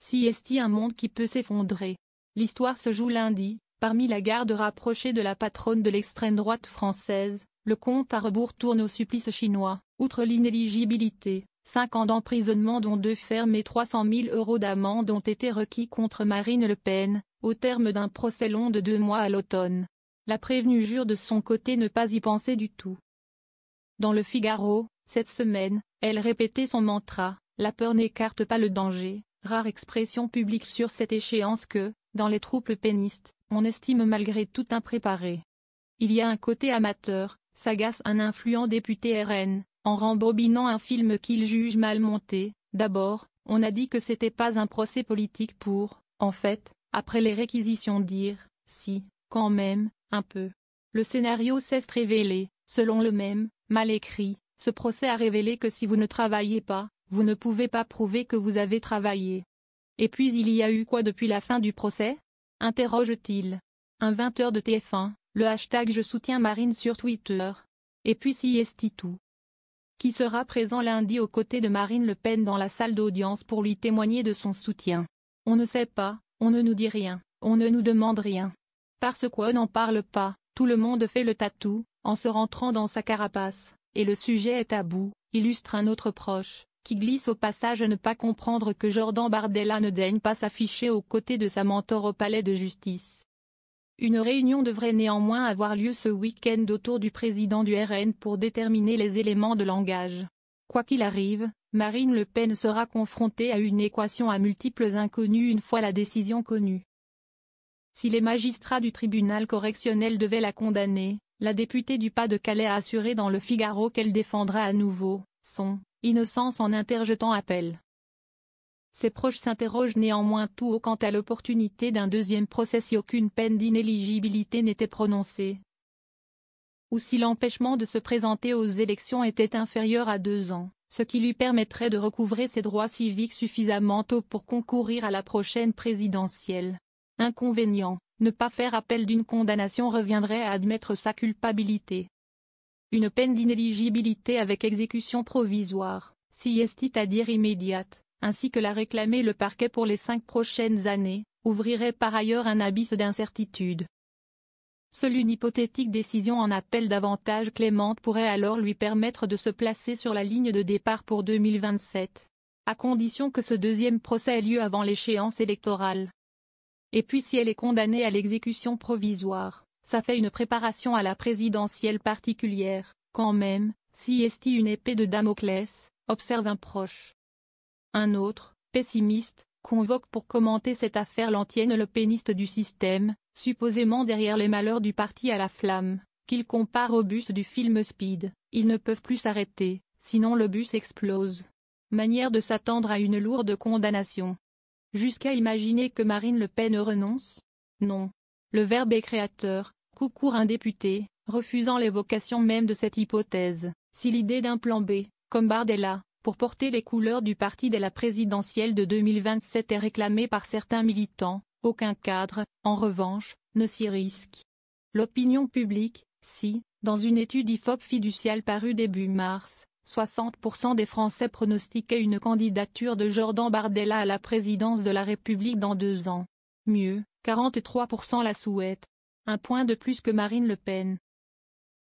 CST, un monde qui peut s'effondrer. L'histoire se joue lundi, parmi la garde rapprochée de la patronne de l'extrême droite française. Le compte à rebours tourne au supplice chinois. Outre l'inéligibilité, 5 ans d'emprisonnement dont 2 fermes et 300 000 € d'amende ont été requis contre Marine Le Pen, au terme d'un procès long de 2 mois à l'automne. La prévenue jure de son côté ne pas y penser du tout. Dans le Figaro, cette semaine, elle répétait son mantra, la peur n'écarte pas le danger, rare expression publique sur cette échéance que, dans les troupes pénistes, on estime malgré tout impréparée. Il y a un côté amateur, s'agace un influent député RN, en rembobinant un film qu'il juge mal monté. D'abord, on a dit que c'était pas un procès politique pour, en fait, après les réquisitions dire, si, quand même, un peu. Le scénario s'est révélé, selon le même, mal écrit. Ce procès a révélé que si vous ne travaillez pas, vous ne pouvez pas prouver que vous avez travaillé. Et puis il y a eu quoi depuis la fin du procès? Interroge-t-il. Un 20h de TF1, le hashtag je soutiens Marine sur Twitter. Et puis CST tout. Qui sera présent lundi aux côtés de Marine Le Pen dans la salle d'audience pour lui témoigner de son soutien? On ne sait pas, on ne nous dit rien, on ne nous demande rien. Parce qu'on n'en parle pas, tout le monde fait le tatou, en se rentrant dans sa carapace, et le sujet est tabou, illustre un autre proche, qui glisse au passage à ne pas comprendre que Jordan Bardella ne daigne pas s'afficher aux côtés de sa mentor au palais de justice. Une réunion devrait néanmoins avoir lieu ce week-end autour du président du RN pour déterminer les éléments de langage. Quoi qu'il arrive, Marine Le Pen sera confrontée à une équation à multiples inconnues une fois la décision connue. Si les magistrats du tribunal correctionnel devaient la condamner, la députée du Pas-de-Calais a assuré dans le Figaro qu'elle défendra à nouveau son innocence en interjetant appel. Ses proches s'interrogent néanmoins tout haut quant à l'opportunité d'un deuxième procès si aucune peine d'inéligibilité n'était prononcée. Ou si l'empêchement de se présenter aux élections était inférieur à 2 ans, ce qui lui permettrait de recouvrer ses droits civiques suffisamment tôt pour concourir à la prochaine présidentielle. Inconvénient, ne pas faire appel d'une condamnation reviendrait à admettre sa culpabilité. Une peine d'inéligibilité avec exécution provisoire, c'est-à-dire immédiate, ainsi que l'a réclamé le parquet pour les 5 prochaines années, ouvrirait par ailleurs un abysse d'incertitude. Seule une hypothétique décision en appel davantage clémente pourrait alors lui permettre de se placer sur la ligne de départ pour 2027, à condition que ce deuxième procès ait lieu avant l'échéance électorale. Et puis si elle est condamnée à l'exécution provisoire, ça fait une préparation à la présidentielle particulière, quand même, CST une épée de Damoclès, observe un proche. Un autre, pessimiste, convoque pour commenter cette affaire l'ancienne Le Peniste du système, supposément derrière les malheurs du parti à la flamme, qu'il compare au bus du film Speed. Ils ne peuvent plus s'arrêter, sinon le bus explose. Manière de s'attendre à une lourde condamnation. Jusqu'à imaginer que Marine Le Pen renonce? Non. Le verbe est créateur, coucourt un député, refusant l'évocation même de cette hypothèse. Si l'idée d'un plan B, comme Bardella, pour porter les couleurs du parti dès la présidentielle de 2027 est réclamée par certains militants, aucun cadre, en revanche, ne s'y risque. L'opinion publique, si, dans une étude IFOP fiduciale parue début mars, 60% des Français pronostiquaient une candidature de Jordan Bardella à la présidence de la République dans 2 ans. Mieux, 43% la souhaitent. Un point de plus que Marine Le Pen.